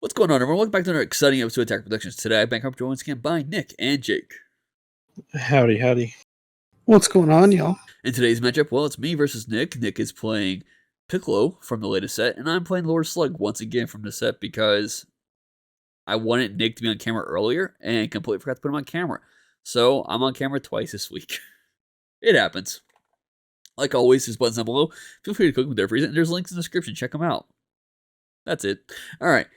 What's going on, everyone? Welcome back to another exciting episode of Attack Productions. Today, I'm back once again by Nick and Jake. Howdy, howdy. What's going on, y'all? In today's matchup, well, it's me versus Nick. Nick is playing Piccolo from the latest set, and I'm playing Lord Slug once again from the set because I wanted Nick to be on camera earlier and completely forgot to put him on camera. So, I'm on camera twice this week. It happens. Like always, there's buttons down below. Feel free to click them there for reason, and there's links in the description. Check them out. That's it. Alright.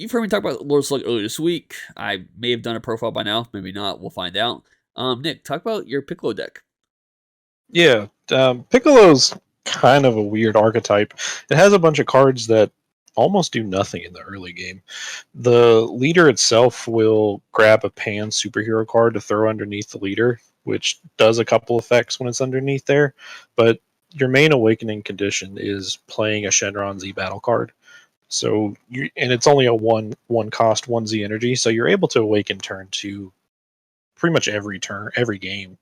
You've heard me talk about Lord Slug earlier this week. I may have done a profile by now, maybe not. We'll find out. Nick, talk about your Piccolo deck. Yeah, Piccolo's kind of a weird archetype. It has a bunch of cards that almost do nothing in the early game. The leader itself will grab a pan superhero card to throw underneath the leader, which does a couple effects when it's underneath there. But your main awakening condition is playing a Shenron Z battle card. So and it's only a one cost 1Z energy, so you're able to awaken turn 2 pretty much every game.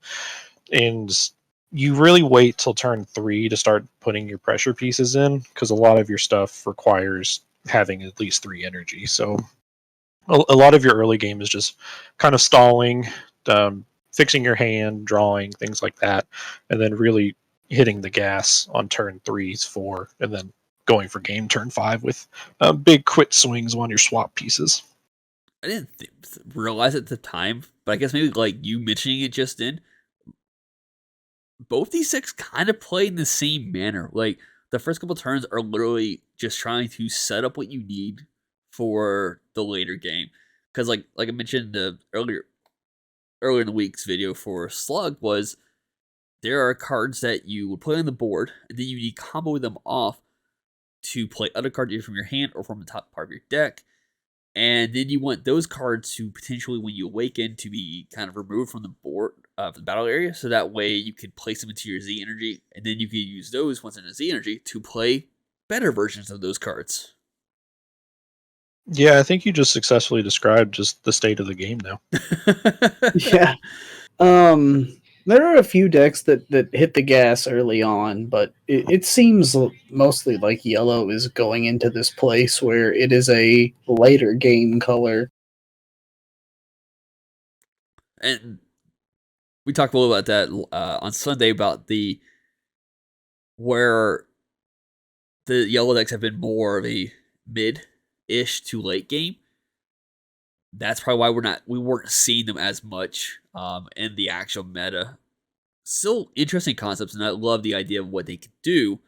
And you really wait till turn 3 to start putting your pressure pieces in, because a lot of your stuff requires having at least 3 energy. So a lot of your early game is just kind of stalling, fixing your hand, drawing, things like that, and then really hitting the gas on turn 3, 4, and then going for game turn 5 with big quit swings on your swap pieces. I didn't realize at the time, but I guess maybe like you mentioning it just then, both these decks kind of play in the same manner. Like, the first couple turns are literally just trying to set up what you need for the later game. Because like I mentioned earlier in the week's video for Slug, was there are cards that you would play on the board, and then you need to combo them off to play other cards either from your hand or from the top part of your deck. And then you want those cards to potentially, when you awaken, to be kind of removed from the board of the battle area, so that way you can place them into your Z energy, and then you can use those once in a Z energy to play better versions of those cards. Yeah, I think you just successfully described just the state of the game now. Yeah. There are a few decks that hit the gas early on, but it seems mostly like yellow is going into this place where it is a later game color. And we talked a little about that on Sunday, about where the yellow decks have been more of a mid-ish to late game. That's probably why we weren't seeing them as much in the actual meta. Still interesting concepts, and I love the idea of what they could do.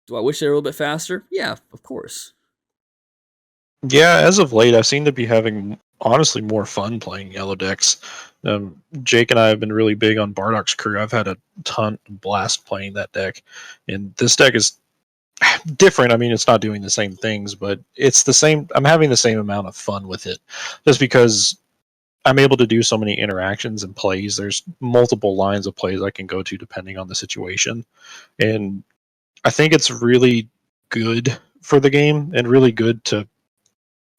Do I wish they were a little bit faster? Yeah, of course. Yeah, as of late, I seem to be having, honestly, more fun playing yellow decks. Jake and I have been really big on Bardock's crew. I've had a ton of blast playing that deck. And this deck is different. I mean, it's not doing the same things, but it's the same. I'm having the same amount of fun with it, just because I'm able to do so many interactions and plays. There's multiple lines of plays I can go to depending on the situation. And I think it's really good for the game and really good to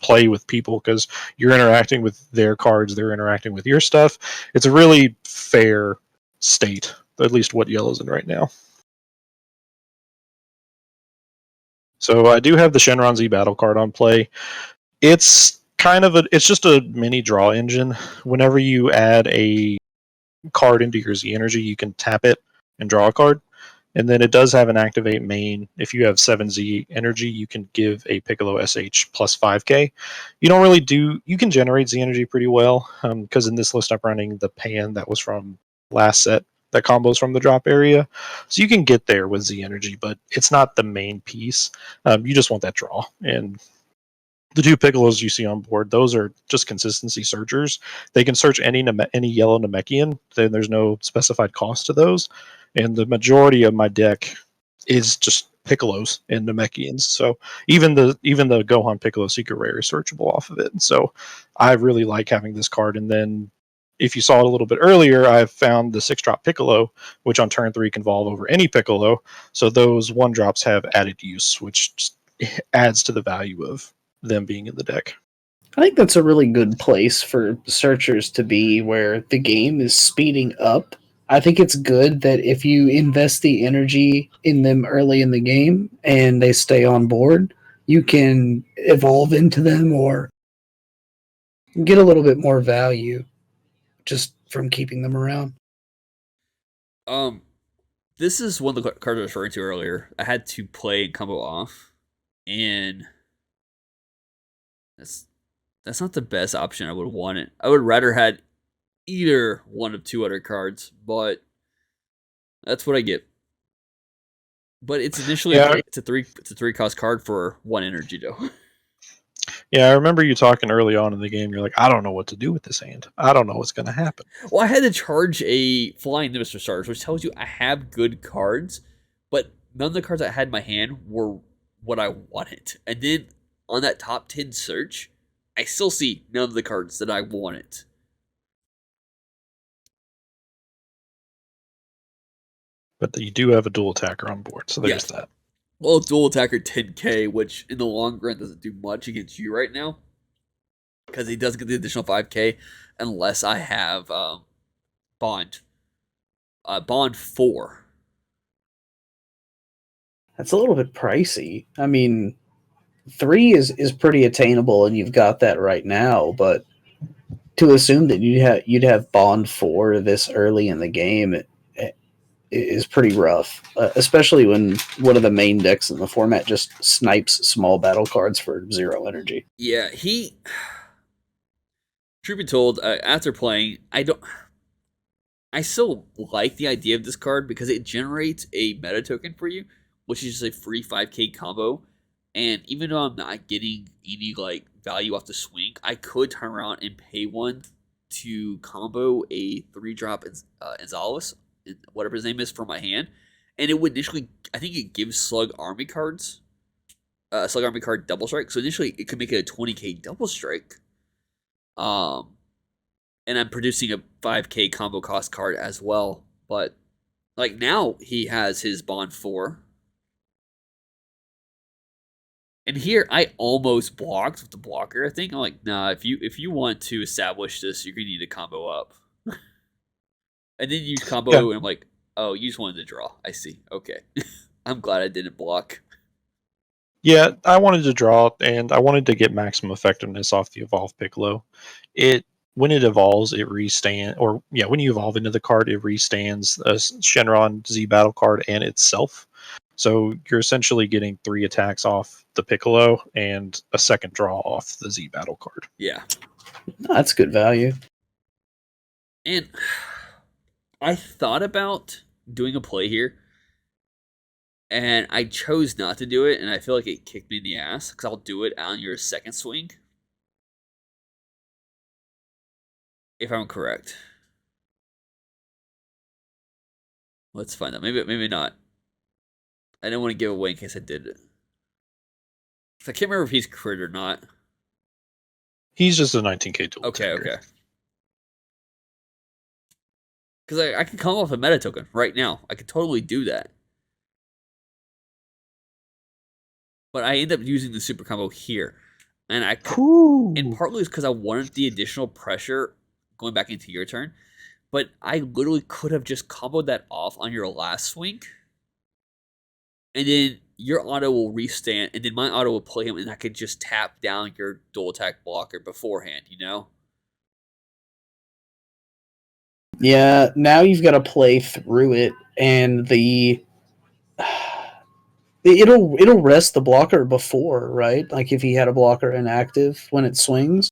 play with people, because you're interacting with their cards, they're interacting with your stuff. It's a really fair state, at least what yellow's in right now. So I do have the Shenron Z battle card on play. It's it's just a mini draw engine. Whenever you add a card into your Z energy, you can tap it and draw a card. And then it does have an activate main. If you have 7Z energy, you can give a Piccolo SH plus 5k. You don't really you can generate Z energy pretty well, because in this list I'm running the pan that was from last set that combos from the drop area. So you can get there with Z energy, but it's not the main piece. You just want that draw. And the 2 Piccolos you see on board, those are just consistency searchers. They can search any yellow Namekian. Then there's no specified cost to those. And the majority of my deck is just Piccolos and Namekians. So even the Gohan Piccolo Secret Rare is searchable off of it. And so I really like having this card. And then if you saw it a little bit earlier, I've found the 6-drop Piccolo, which on turn 3 can evolve over any Piccolo. So those 1-drops have added use, which just adds to the value of them being in the deck. I think that's a really good place for searchers to be, where the game is speeding up. I think it's good that if you invest the energy in them early in the game and they stay on board, you can evolve into them or get a little bit more value just from keeping them around. This is one of the cards I was referring to earlier. I had to play and combo off, and that's not the best option. I would want it. I would rather had either one of two other cards, but that's what I get. But it's initially it's a 3 cost card for 1 energy though. Yeah, I remember you talking early on in the game. You're like, I don't know what to do with this hand. I don't know what's going to happen. Well, I had to charge a Flying Nimbus for starters, which tells you I have good cards, but none of the cards I had in my hand were what I wanted. And then on that top 10 search, I still see none of the cards that I wanted. But you do have a dual attacker on board, so there's that. Well, dual attacker 10k, which in the long run doesn't do much against you right now, because he does get the additional 5k unless I have Bond. Bond 4. That's a little bit pricey. I mean, 3 is pretty attainable, and you've got that right now. But to assume that you'd have Bond 4 this early in the game, it is pretty rough, especially when one of the main decks in the format just snipes small battle cards for 0 energy. Yeah, truth be told, after playing, I still like the idea of this card because it generates a meta token for you, which is just a free 5k combo. And even though I'm not getting any like value off the swing, I could turn around and pay one to combo a 3-drop Gonzalez, whatever his name is, from my hand. And it would initially, I think it gives Slug Army cards, Slug Army card double strike. So initially it could make it a 20k double strike. And I'm producing a 5k combo cost card as well. But like now he has his Bond 4. And here I almost blocked with the blocker. I think I'm like, nah, if you want to establish this, you're gonna need to combo up. And then you combo, and I'm like, oh, you just wanted to draw. I see. Okay. I'm glad I didn't block. Yeah, I wanted to draw, and I wanted to get maximum effectiveness off the evolved Piccolo. When it evolves, it restands, when you evolve into the card, it restands a Shenron Z battle card and itself. So you're essentially getting 3 attacks off the Piccolo and a second draw off the Z battle card. Yeah. That's good value. And I thought about doing a play here, and I chose not to do it, and I feel like it kicked me in the ass, because I'll do it on your second swing. If I'm correct. Let's find out. Maybe not. I didn't want to give away in case I did it. I can't remember if he's crit or not. He's just a 19k dual Okay, attacker. okay. Because I can come off a meta token right now. I could totally do that. But I end up using the super combo here. And and partly it's because I wanted the additional pressure going back into your turn. But I literally could have just comboed that off on your last swing. And then your auto will restand, and then my auto will play him, and I could just tap down your dual attack blocker beforehand, you know? Yeah, now you've got to play through it, and it'll rest the blocker before, right? Like if he had a blocker inactive when it swings.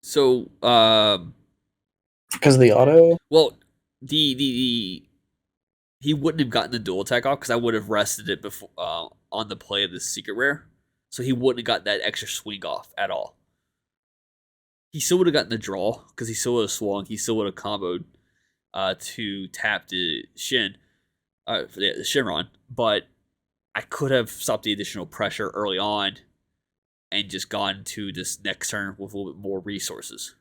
So, because of the auto. Well, he wouldn't have gotten the dual attack off because I would have rested it before on the play of the secret rare, so he wouldn't have got that extra swing off at all. He still would have gotten the draw because he still would have swung. He still would have comboed to tap the the Shenron, but I could have stopped the additional pressure early on and just gone to this next turn with a little bit more resources.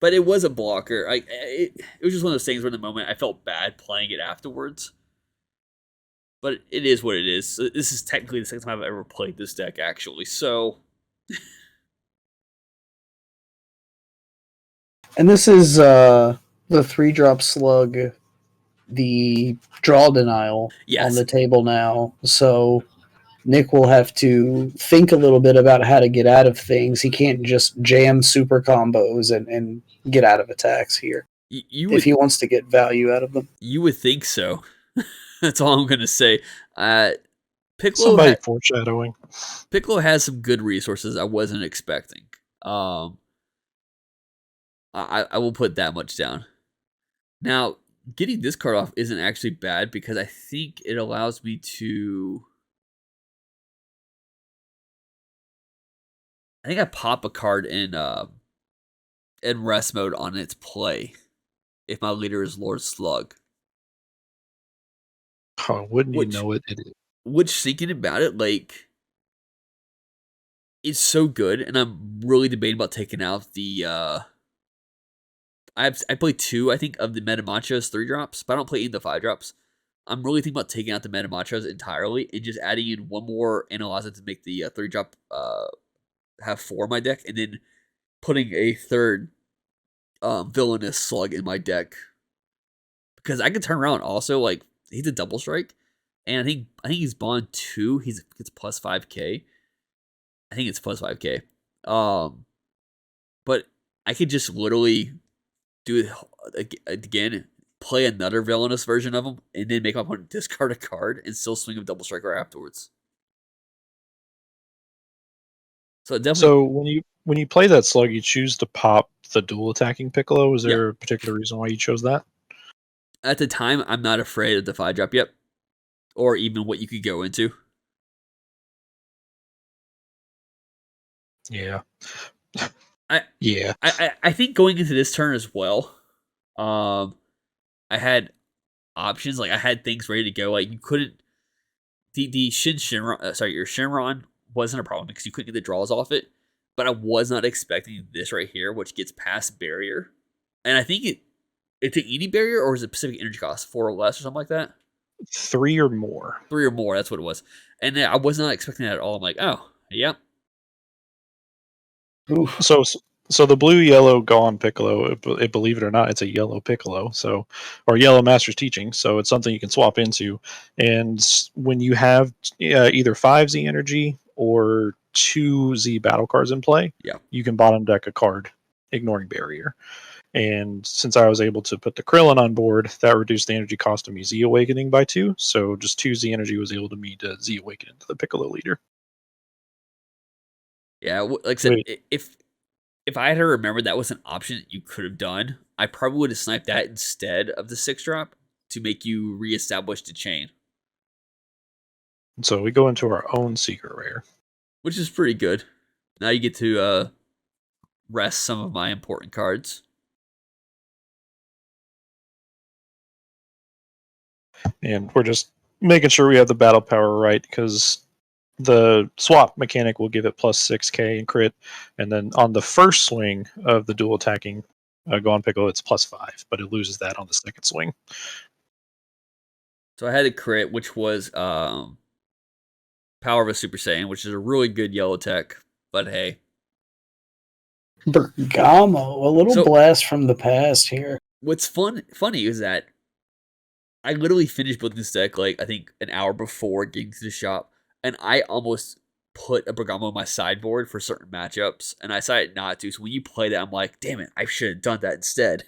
But it was a blocker. It was just one of those things where in the moment I felt bad playing it afterwards. But it is what it is. This is technically the second time I've ever played this deck, actually. So, and this is the 3-drop Slug the draw denial Yes. on the table now. So Nick will have to think a little bit about how to get out of things. He can't just jam super combos and get out of attacks here You if would he wants to get value out of them. you would think so. That's all I'm gonna say. Piccolo Somebody foreshadowing. Piccolo has some good resources I wasn't expecting. I will put that much down. Now, getting this card off isn't actually bad because I think it allows me to. I think I pop a card in rest mode on its play if my leader is Lord Slug. Oh, wouldn't you Which know it? It is. which thinking about it, like it's so good, and I'm really debating about taking out the I play 2, I think, of the Meta Machos 3-drops, but I don't play any of the 5-drops. I'm really thinking about taking out the Meta Machos entirely and just adding in one more Analyzer to make the 3-drop have 4 in my deck, and then putting a third villainous Slug in my deck. Because I can turn around also, like, he's a double strike, and I think he's bond 2, it's plus 5k. I think it's plus 5k. But I could just literally do it again, play another villainous version of him, and then make my opponent discard a card and still swing a double striker afterwards. So definitely, So when you play that slug, you choose to pop the dual attacking Piccolo. Is yeah. there a particular reason why you chose that? At the time, I'm not afraid of the 5-drop yet, or even what you could go into. Yeah. I Yeah. I think going into this turn as well, I had options. Like I had things ready to go. Like you couldn't the Shinron, sorry, your Shinron wasn't a problem because you couldn't get the draws off it. But I was not expecting this right here, which gets past barrier, and I think it's an ED barrier or is it Pacific Energy cost 4 or less or something like that. 3 or more. 3 or more, that's what it was. And I was not expecting that at all. I'm like, oh, yep. Oof. So the blue yellow Gone Piccolo, believe it or not, it's a yellow Piccolo. So or yellow Master's Teaching. So it's something you can swap into. And when you have either 5Z energy or 2Z battle cards in play, Yeah. you can bottom deck a card, ignoring barrier. And since I was able to put the Krillin on board, that reduced the energy cost of me Z Awakening by 2. So just 2Z energy was able to me to Z Awaken into the Piccolo leader. Yeah, like I said, if I had to remember that was an option that you could have done, I probably would have sniped that instead of the 6-drop to make you reestablish the chain, So we go into our own secret rare. which is pretty good. Now you get to rest some of my important cards. And we're just making sure we have the battle power right because the swap mechanic will give it plus 6k in crit, and then on the first swing of the dual attacking Gone Piccolo, it's plus 5, but it loses that on the second swing. So I had a crit, which was Power of a Super Saiyan, which is a really good yellow tech. But hey, Bergamo, a little blast from the past here. What's funny is that I literally finished building this deck like I think an hour before getting to the shop, and I almost put a Bergamo on my sideboard for certain matchups, and I decided not to. So when you play that, I'm like, damn it, I should have done that instead.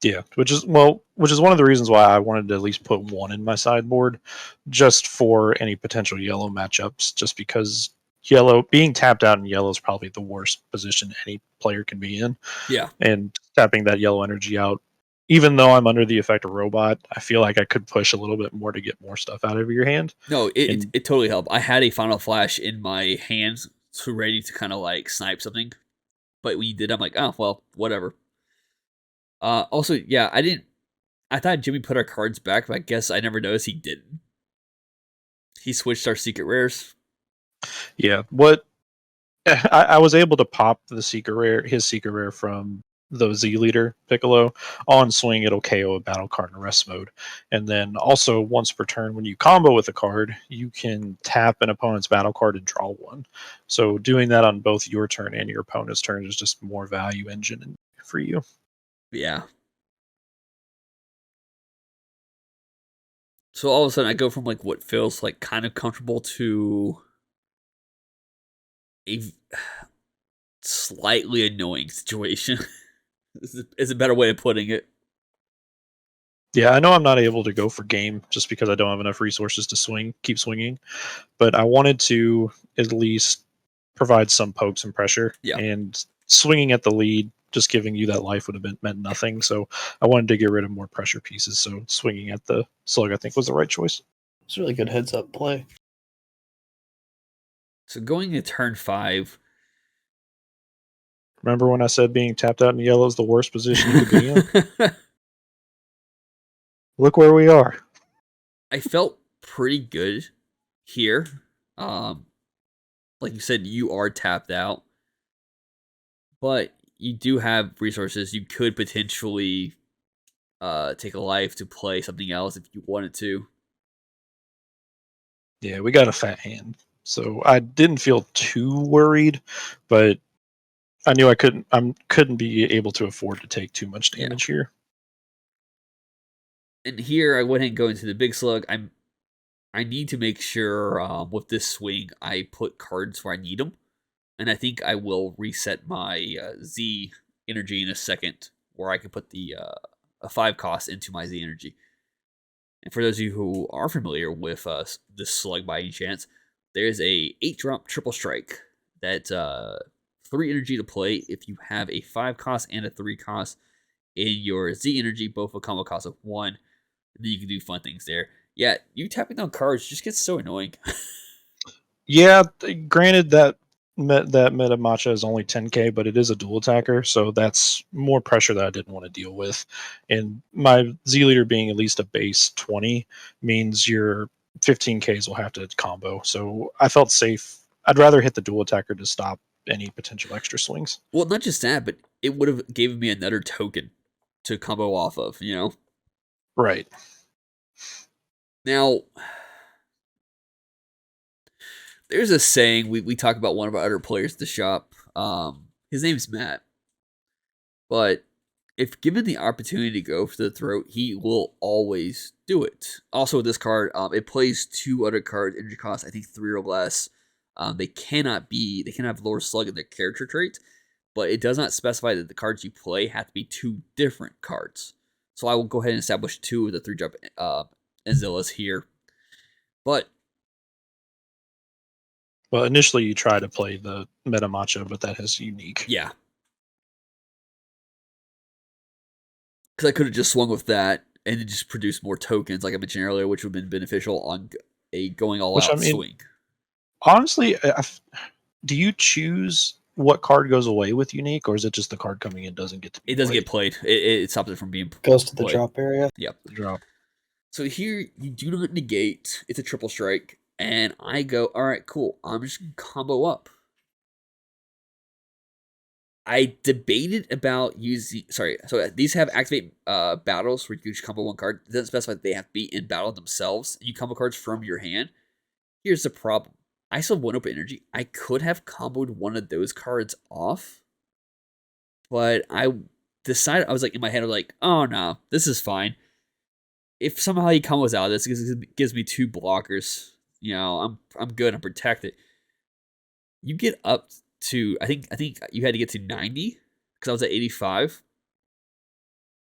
Yeah, which is one of the reasons why I wanted to at least put one in my sideboard, just for any potential yellow matchups. Just because yellow being tapped out in yellow is probably the worst position any player can be in. Yeah, and tapping that yellow energy out. Even though I'm under the effect of robot, I feel like I could push a little bit more to get more stuff out of your hand. no, it totally helped. I had a Final Flash in my hands, so ready to kind of like snipe something, but when you did, I'm like, oh well, whatever. Also, yeah, I thought Jimmy put our cards back, but I guess I never noticed he didn't. He switched our secret rares. Yeah, what I was able to pop his secret rare from the Z leader Piccolo on swing. It'll KO a battle card in rest mode, and then also once per turn when you combo with a card, you can tap an opponent's battle card and draw one. So doing that on both your turn and your opponent's turn is just more value engine for you. Yeah. So all of a sudden, I go from like what feels like kind of comfortable to a slightly annoying situation. Is a better way of putting it. Yeah, I know I'm not able to go for game just because I don't have enough resources to keep swinging, but I wanted to at least provide some pokes and pressure. Yeah. And swinging at the lead, just giving you that life would have meant nothing. So I wanted to get rid of more pressure pieces. So swinging at the slug, I think, was the right choice. It's a really good heads up play. So going to turn 5. Remember when I said being tapped out in yellow is the worst position you could be in? Look where we are. I felt pretty good here. Like you said, you are tapped out, but you do have resources. You could potentially take a life to play something else if you wanted to. Yeah, we got a fat hand. So I didn't feel too worried, but I knew I couldn't be able to afford to take too much damage here. And here I went ahead and go into the big slug. I need to make sure with this swing I put cards where I need them, and I think I will reset my Z energy in a second, where I can put the a 5 cost into my Z energy. And for those of you who are familiar with this slug by any chance, there's a 8-drop triple strike that 3 energy to play if you have a 5 cost and a 3 cost in your Z energy, both a combo cost of 1. And then you can do fun things there. Yeah, you tapping down cards just gets so annoying. Yeah, granted that meta matcha is only 10k, but it is a dual attacker, so that's more pressure that I didn't want to deal with. And my Z leader being at least a base 20 means your 15ks will have to combo. So I felt safe. I'd rather hit the dual attacker to stop any potential extra swings. Well, not just that, but it would have given me another token to combo off of, you know? Right. Now, there's a saying, we talk about one of our other players at the shop. His name's Matt. But if given the opportunity to go for the throat, he will always do it. Also, with this card, it plays 2 other cards, energy cost, I think 3 or less. They cannot have lower slug in their character trait, but it does not specify that the cards you play have to be 2 different cards. So I will go ahead and establish 2 of the 3-drop Anzillas here. But well, initially you try to play the meta matcha, but that is unique. Yeah. Because I could have just swung with that and then just produced more tokens, like I mentioned earlier, which would have been beneficial on a going all out swing. Honestly, do you choose what card goes away with unique, or is it just the card coming in doesn't get to be It doesn't played? get played. It stops it from being Goes to the played. drop area. Yep. The drop. So here you do not negate. It's a triple strike, and I go, all right, cool. I'm just gonna combo up. I debated about using. Sorry, so these have activate battles where you can combo one card. It doesn't specify that they have to be in battle themselves. You combo cards from your hand. Here's the problem. I still have 1 open energy. I could have comboed one of those cards off, but I decided, I was like, in my head, I was like, oh no, this is fine. If somehow he combos out of this, it gives me 2 blockers. You know, I'm good. I'm protected. You get up to, I think you had to get to 90 because I was at 85,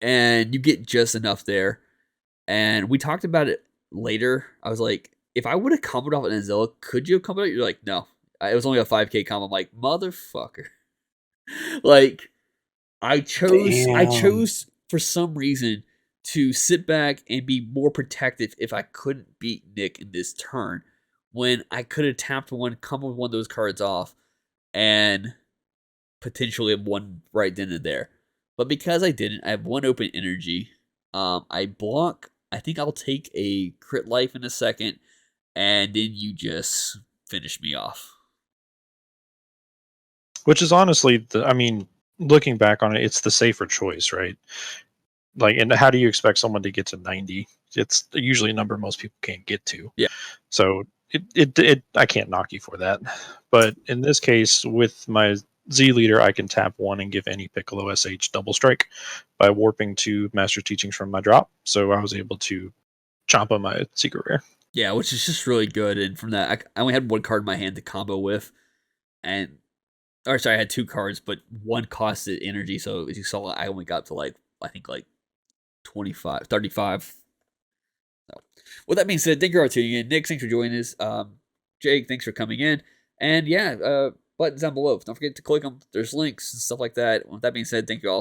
and you get just enough there. And we talked about it later. I was like, if I would have comboed off an Anzilla, could you have comboed out? You're like, no. It was only a 5k combo. I'm like, motherfucker. Like, I chose for some reason to sit back and be more protective if I couldn't beat Nick in this turn, when I could have tapped one, comboed one of those cards off, and potentially have won right then and there. But because I didn't, I have 1 open energy. I block. I think I'll take a crit life in a second, and then you just finish me off. Which is honestly, looking back on it, it's the safer choice, right? Like, and how do you expect someone to get to 90? It's usually a number most people can't get to. Yeah. So it I can't knock you for that. But in this case, with my Z leader, I can tap 1 and give any Piccolo SH double strike by warping 2 Master Teachings from my drop. So I was able to Champa my secret rare. Yeah, which is just really good. And from that, I only had one card in my hand to combo with, and or sorry, I had two cards, but one costed energy. So as you saw, I only got to like I think like 25, 35. So with that being said, thank you all for tuning in. Nick, thanks for joining us. Jake, thanks for coming in. And yeah, buttons down below. Don't forget to click them. There's links and stuff like that. With that being said, thank you all.